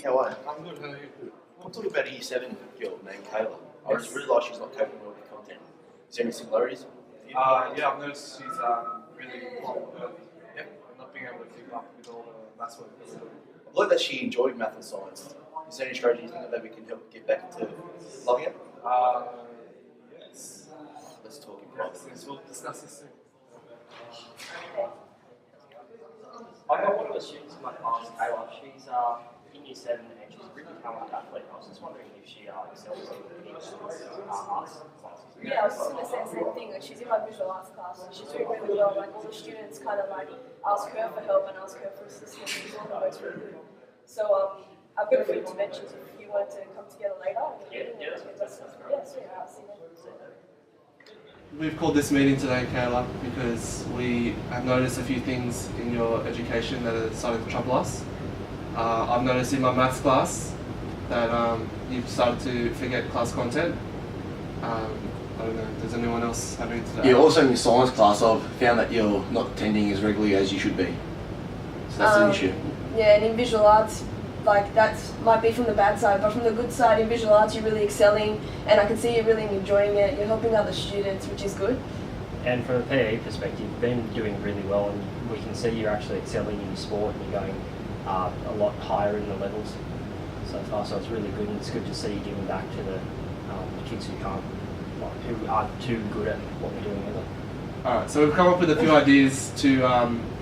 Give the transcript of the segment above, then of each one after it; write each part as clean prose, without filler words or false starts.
Hey, how are you? I'm good, how are you? I'm talking about a Year 7 girl named Kayla. I just realised she's not coping well with the content. Is there any similarities? Yeah, I've noticed she's really involved with not being able to keep up with all the maths work. I believe that she enjoyed math and science. Is there any strategy you think that we can help get back to loving it? Yes. Let's talk in private. Yes, we'll discuss this soon. I got one of the students in my class, Kayla. She's in Year 7 and she's a really talented athlete. I was just wondering if she excels in arts classes. Yeah, I was just going to say the same thing. Like, she's in my visual arts class and she's doing really well. Like, all the students kind of like ask her for help and ask her for assistance, and all that works really good. So I've got a few interventions if you want to come together later. Yeah, sweet. I'll see you then. We've called this meeting today, Kayla, because we have noticed a few things in your education that are starting to trouble us. I've noticed in my maths class that you've started to forget class content. I don't know, does anyone else have anything to add? Yeah, also in your science class, I've found that you're not attending as regularly as you should be. So that's an issue. Yeah, and in visual arts, like that might be from the bad side, but from the good side, in visual arts you're really excelling and I can see you really enjoying it. You're helping other students, which is good. And from a PE perspective, you've been doing really well, and we can see you're actually excelling in your sport and you're going a lot higher in the levels so far. So it's really good, and it's good to see you giving back to the kids who aren't too good at what they're doing either. Alright, so we've come up with a few ideas to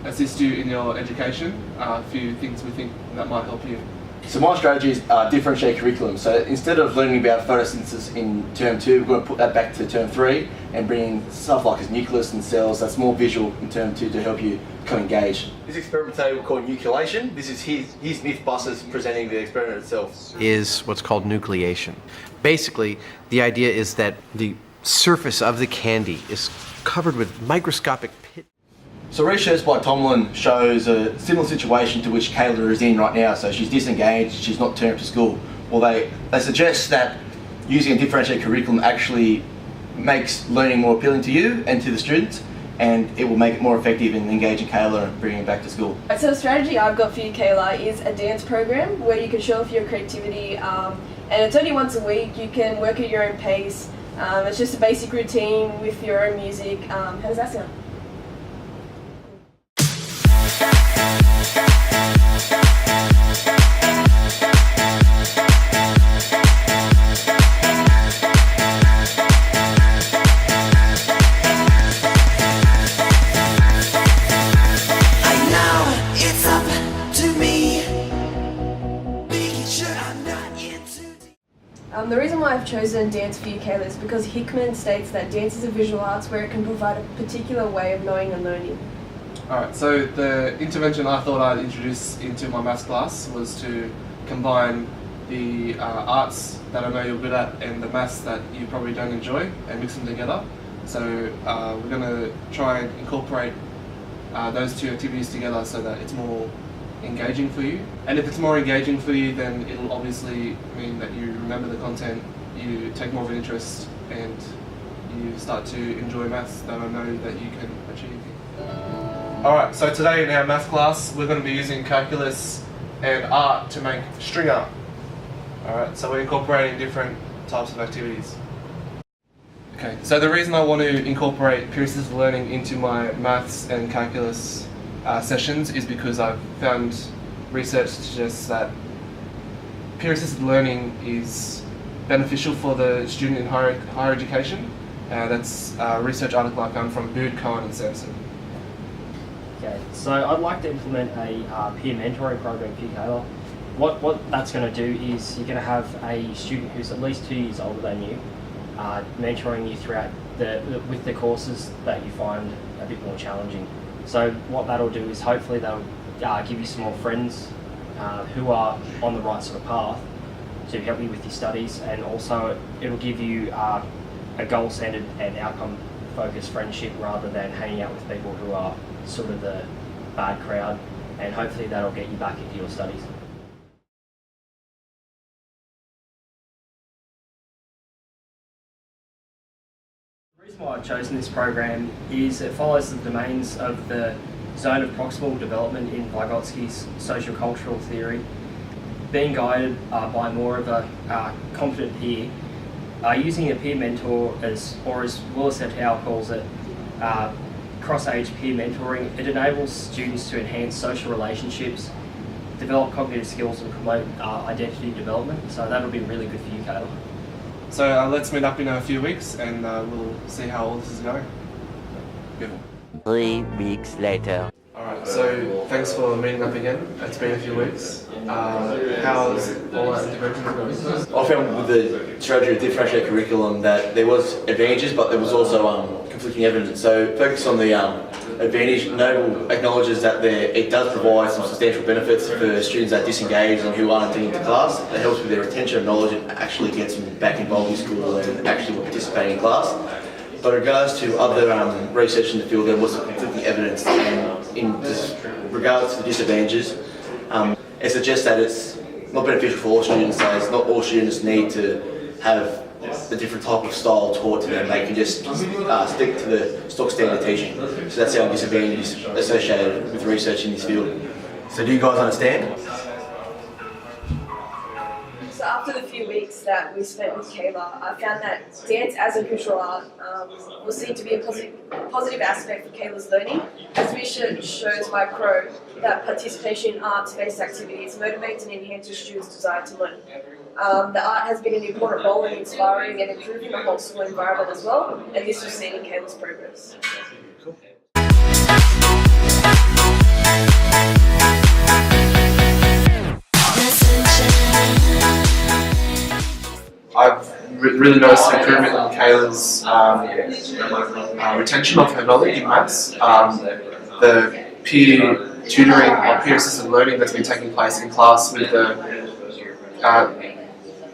assist you in your education, a few things we think that might help you. So my strategy is differentiate curriculum. So instead of learning about photosynthesis in term 2, we're going to put that back to term 3 and bring in stuff like as nucleus and cells that's more visual in term 2 to help you become engaged. This experiment today we'll call nucleation. This is his Mythbusters presenting the experiment itself. Is what's called nucleation. Basically, the idea is that the surface of the candy is covered with microscopic pit. So research by Tomlin shows a similar situation to which Kayla is in right now. So she's disengaged, she's not turned up to school. Well, they suggest that using a differentiated curriculum actually makes learning more appealing to you and to the students, and it will make it more effective in engaging Kayla and bringing her back to school. So the strategy I've got for you, Kayla, is a dance program where you can show off your creativity, and it's only once a week. You can work at your own pace. It's just a basic routine with your own music. How does that sound? The reason why I've chosen dance for you, Kayla, is because Hickman states that dance is a visual arts where it can provide a particular way of knowing and learning. Alright, so the intervention I thought I'd introduce into my maths class was to combine the arts that I know you're good at and the maths that you probably don't enjoy and mix them together. So we're going to try and incorporate those two activities together so that it's more engaging for you. And if it's more engaging for you, then it'll obviously mean that you remember the content, you take more of an interest, and you start to enjoy maths that I know that you can achieve. Alright, so today in our maths class we're going to be using calculus and art to make string art. Alright, so we're incorporating different types of activities. Okay, so the reason I want to incorporate peer-assisted learning into my maths and calculus sessions is because I've found research suggests that peer-assisted learning is beneficial for the student in higher education. That's a research article I found from Bood, Cohen and Sampson. Okay, so I'd like to implement a peer mentoring program for you, Kayla. What that's going to do is you're going to have a student who's at least 2 years older than you, mentoring you throughout with the courses that you find a bit more challenging. So what that'll do is hopefully that'll give you some more friends who are on the right sort of path to help you with your studies, and also it'll give you a goal-centered and outcome-focused friendship rather than hanging out with people who are sort of the bad crowd, and hopefully that'll get you back into your studies. The reason why I've chosen this program is it follows the domains of the zone of proximal development in Vygotsky's sociocultural theory. being guided by more of a competent peer, using a peer mentor as Willis et al. Calls it, cross-age peer mentoring, it enables students to enhance social relationships, develop cognitive skills and promote identity development. So that'll be really good for you, Kayla. So let's meet up in a few weeks and we'll see how all this is going. Beautiful. 3 weeks later. Alright, so thanks for meeting up again. It's been a few weeks. How's all that intervention going? I found with the strategy of differentiated curriculum that there was advantages, but there was also conflicting evidence. So focus on the advantage. Noble acknowledges that it does provide some substantial benefits for students that disengage and who aren't attending to class. It helps with their retention of knowledge and actually gets them back involved in school and actually participating in class. But in regards to other research in the field, there was some conflicting evidence, and in regards to the disadvantages, it suggests that it's not beneficial for all students, as not all students need to have a different type of style taught to them. They can just stick to the stock standard teaching. So that's our disadvantages associated with research in this field. So do you guys understand? So after the few weeks that we spent with Kayla, I found that dance as a visual art was seen to be a positive aspect for Kayla's learning, as research shows by Crow that participation in arts-based activities motivates and enhances students' desire to learn. The art has been an important role in inspiring and improving the whole school environment as well, and this was seen in Kayla's progress. I've really noticed an improvement in Kayla's retention of her knowledge in maths. The peer tutoring or peer assisted learning that's been taking place in class with the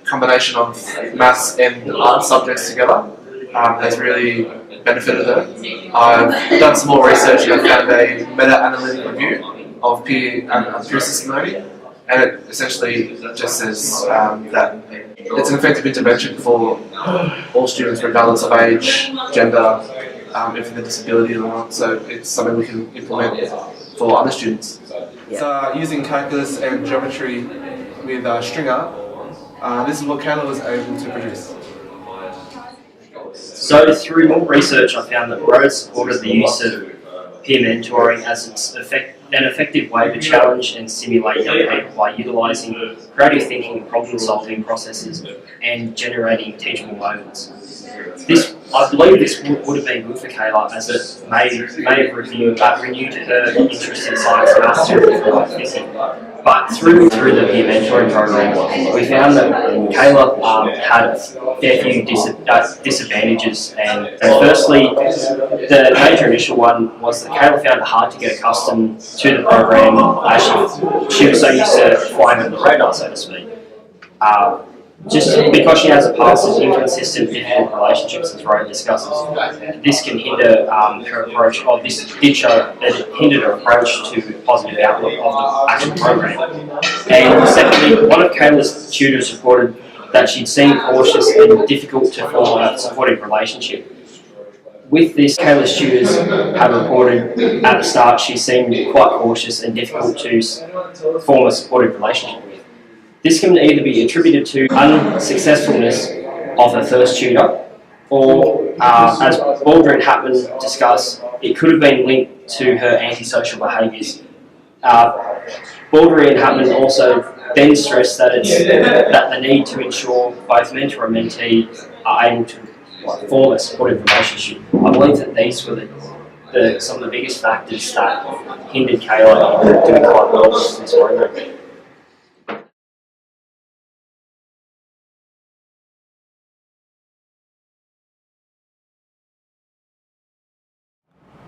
combination of maths and art subjects together has really benefited her. I've done some more research and I've found a meta-analytic review of peer assisted learning, and it essentially just says that it's an effective intervention for all students regardless of age, gender, if they're disability or not, so it's something we can implement for other students. So using calculus and geometry with Stringer, this is what Kayla was able to produce. So through more research, I found that Rhodes supported the use of peer mentoring as an effective way to challenge and stimulate young people by utilising creative thinking, problem-solving processes, and generating teachable moments. I believe this would have been good for Kayla, as it may have renewed her interest in science and maths and critical thinking. But through the peer mentoring program, we found that Kayla had a fair few disadvantages. And firstly, the major initial one was that Kayla found it hard to get accustomed to the program, as she was so used to flying under the radar, so to speak. Just because she has a past of inconsistent, difficult relationships, as Ryan discusses, this can hinder her approach, or this did show that it hindered her approach to positive outlook of the actual program. And secondly, one of Kayla's tutors reported that she'd seemed cautious and difficult to form a supportive relationship. With this, Kayla's tutors have reported at the start she seemed quite cautious and difficult to form a supportive relationship with. This can either be attributed to unsuccessfulness of her first tutor, or as Baldry and Hatman discuss, it could have been linked to her antisocial behaviours. Baldry and Hatman also then stress that the need to ensure both mentor and mentee are able to form a supportive relationship. I believe that these were some of the biggest factors that hindered Kayla in doing quite well with this program.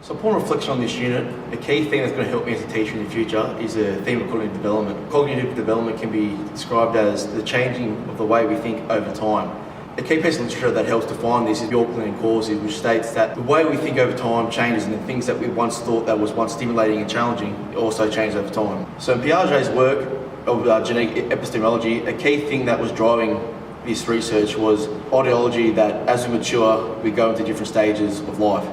So upon reflection on this unit, a key thing that's going to help me as a teacher in the future is the theme of cognitive development. Cognitive development can be described as the changing of the way we think over time. A key piece of literature that helps define this is Yorkland and Causey, which states that the way we think over time changes, and the things that we once thought that was once stimulating and challenging also change over time. So in Piaget's work of genetic epistemology, a key thing that was driving this research was ideology that as we mature, we go into different stages of life.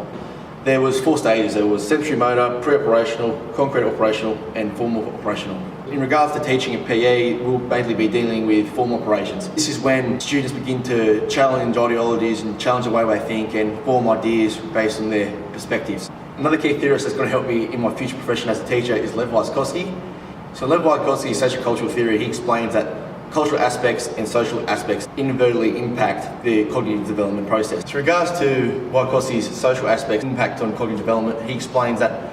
There was 4 stages. There was sensory motor, pre-operational, concrete operational, and formal operational. In regards to teaching in PE, we'll mainly be dealing with form operations. This is when students begin to challenge ideologies and challenge the way they think and form ideas based on their perspectives. Another key theorist that's going to help me in my future profession as a teacher is Lev Vygotsky. So Lev Vygotsky's sociocultural theory, he explains that cultural aspects and social aspects inadvertently impact the cognitive development process. In regards to Vygotsky's social aspects impact on cognitive development, he explains that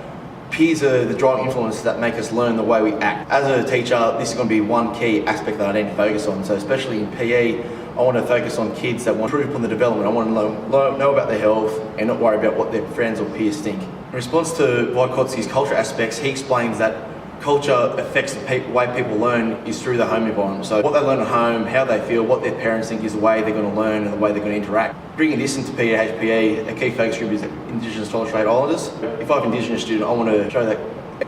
peers are the driving influences that make us learn the way we act. As a teacher, this is going to be one key aspect that I need to focus on. So especially in PE, I want to focus on kids that want to improve upon the development. I want to know about their health and not worry about what their friends or peers think. In response to Vygotsky's culture aspects, he explains that culture affects the way people learn is through the home environment. So what they learn at home, how they feel, what their parents think is the way they're going to learn and the way they're going to interact. Bringing this into PE/HPE, a key focus group is Indigenous and Torres Strait Islanders. If I have an Indigenous student, I want to show that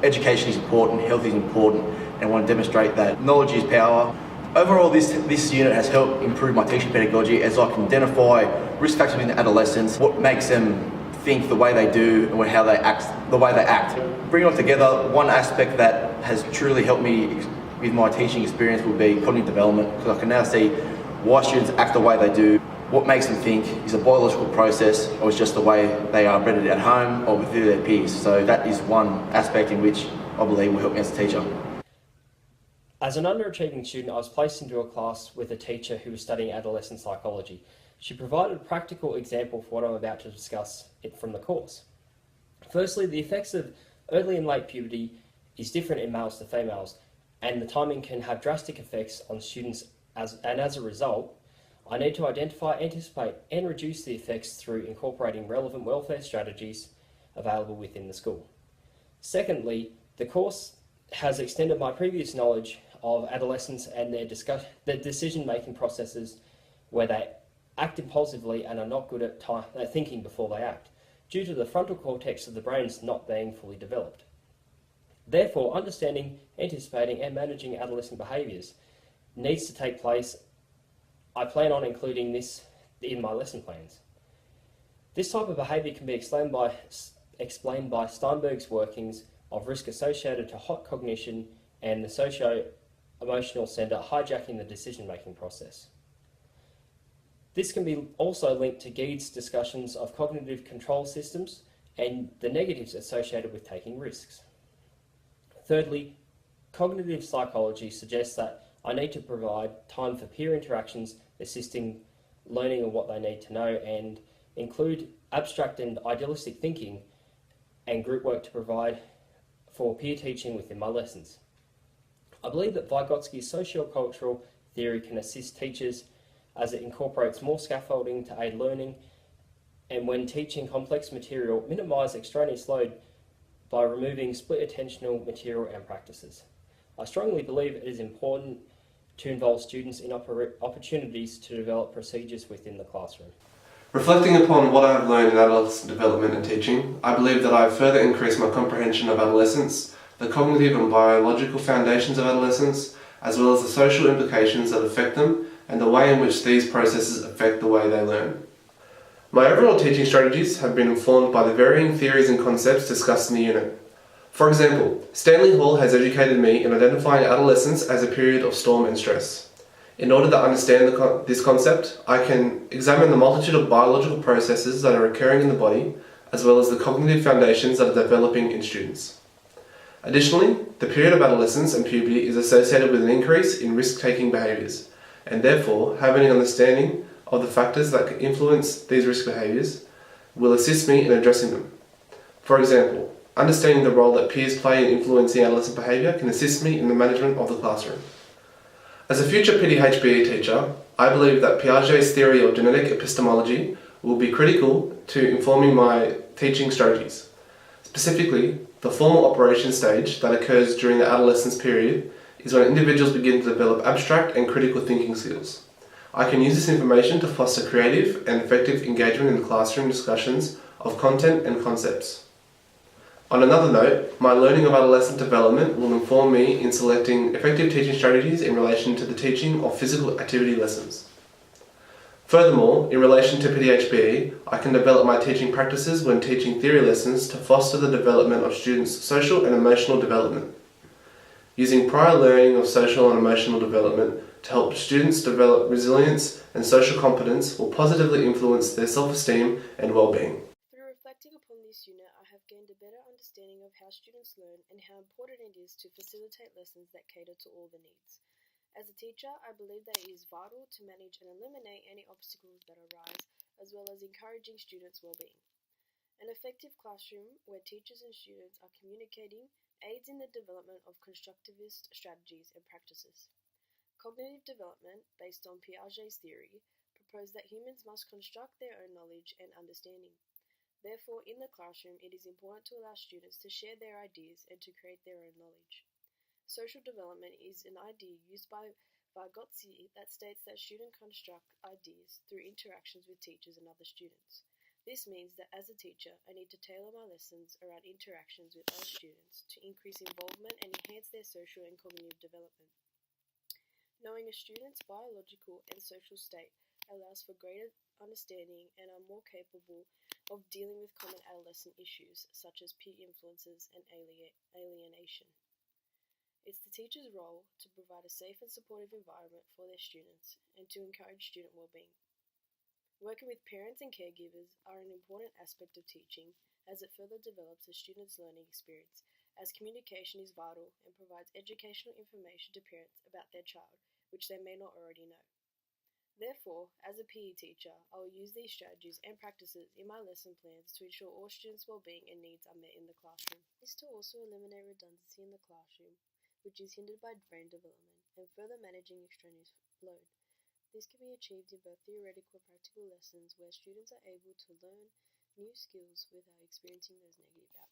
education is important, health is important, and I want to demonstrate that knowledge is power. Overall, this unit has helped improve my teaching pedagogy as I can identify risk factors in adolescents, what makes them think the way they do and how they act, the way they act. Bringing it all together, one aspect that has truly helped me with my teaching experience will be cognitive development, because I can now see why students act the way they do, what makes them think is a biological process or is just the way they are bred at home or with their peers. So that is one aspect in which I believe will help me as a teacher. As an underachieving student, I was placed into a class with a teacher who was studying adolescent psychology. She provided a practical example for what I'm about to discuss from the course. Firstly, the effects of early and late puberty is different in males to females, and the timing can have drastic effects on students, as a result, I need to identify, anticipate, and reduce the effects through incorporating relevant welfare strategies available within the school. Secondly, the course has extended my previous knowledge of adolescents and their decision-making processes where they act impulsively and are not good at thinking before they act, due to the frontal cortex of the brains not being fully developed. Therefore, understanding, anticipating and managing adolescent behaviours needs to take place. I plan on including this in my lesson plans. This type of behaviour can be explained by Steinberg's workings of risk associated to hot cognition and the socio-emotional centre hijacking the decision-making process. This can be also linked to Gede's discussions of cognitive control systems and the negatives associated with taking risks. Thirdly, cognitive psychology suggests that I need to provide time for peer interactions, assisting learning of what they need to know, and include abstract and idealistic thinking and group work to provide for peer teaching within my lessons. I believe that Vygotsky's sociocultural theory can assist teachers as it incorporates more scaffolding to aid learning, and when teaching complex material, minimise extraneous load by removing split attentional material and practices. I strongly believe it is important to involve students in opportunities to develop procedures within the classroom. Reflecting upon what I have learned in adolescent development and teaching, I believe that I have further increased my comprehension of adolescence, the cognitive and biological foundations of adolescence, as well as the social implications that affect them and the way in which these processes affect the way they learn. My overall teaching strategies have been informed by the varying theories and concepts discussed in the unit. For example, Stanley Hall has educated me in identifying adolescence as a period of storm and stress. In order to understand this concept, I can examine the multitude of biological processes that are occurring in the body, as well as the cognitive foundations that are developing in students. Additionally, the period of adolescence and puberty is associated with an increase in risk-taking behaviours, and therefore having an understanding of the factors that can influence these risk behaviours will assist me in addressing them. For example, understanding the role that peers play in influencing adolescent behaviour can assist me in the management of the classroom. As a future PD/HBE teacher, I believe that Piaget's theory of genetic epistemology will be critical to informing my teaching strategies. Specifically, the formal operation stage that occurs during the adolescence period is when individuals begin to develop abstract and critical thinking skills. I can use this information to foster creative and effective engagement in the classroom discussions of content and concepts. On another note, my learning of adolescent development will inform me in selecting effective teaching strategies in relation to the teaching of physical activity lessons. Furthermore, in relation to PD/HBE, I can develop my teaching practices when teaching theory lessons to foster the development of students' social and emotional development. using prior learning of social and emotional development to help students develop resilience and social competence will positively influence their self-esteem and well-being. Through reflecting upon this unit, I have gained a better understanding of how students learn and how important it is to facilitate lessons that cater to all the needs. As a teacher, I believe that it is vital to manage and eliminate any obstacles that arise, as well as encouraging students' well-being. An effective classroom where teachers and students are communicating aids in the development of constructivist strategies and practices. Cognitive development, based on Piaget's theory, proposed that humans must construct their own knowledge and understanding. Therefore, in the classroom, it is important to allow students to share their ideas and to create their own knowledge. Social development is an idea used by Vygotsky that states that students construct ideas through interactions with teachers and other students. This means that as a teacher, I need to tailor my lessons around interactions with other students to increase involvement and enhance their social and cognitive development. Knowing a student's biological and social state allows for greater understanding and are more capable of dealing with common adolescent issues such as peer influences and alienation. It's the teacher's role to provide a safe and supportive environment for their students and to encourage student well-being. Working with parents and caregivers are an important aspect of teaching as it further develops a student's learning experience, as communication is vital and provides educational information to parents about their child, which they may not already know. Therefore, as a PE teacher, I will use these strategies and practices in my lesson plans to ensure all students' well-being and needs are met in the classroom. This is to also eliminate redundancy in the classroom, which is hindered by brain development, and further managing extraneous load. This can be achieved in both theoretical and practical lessons where students are able to learn new skills without experiencing those negative outcomes.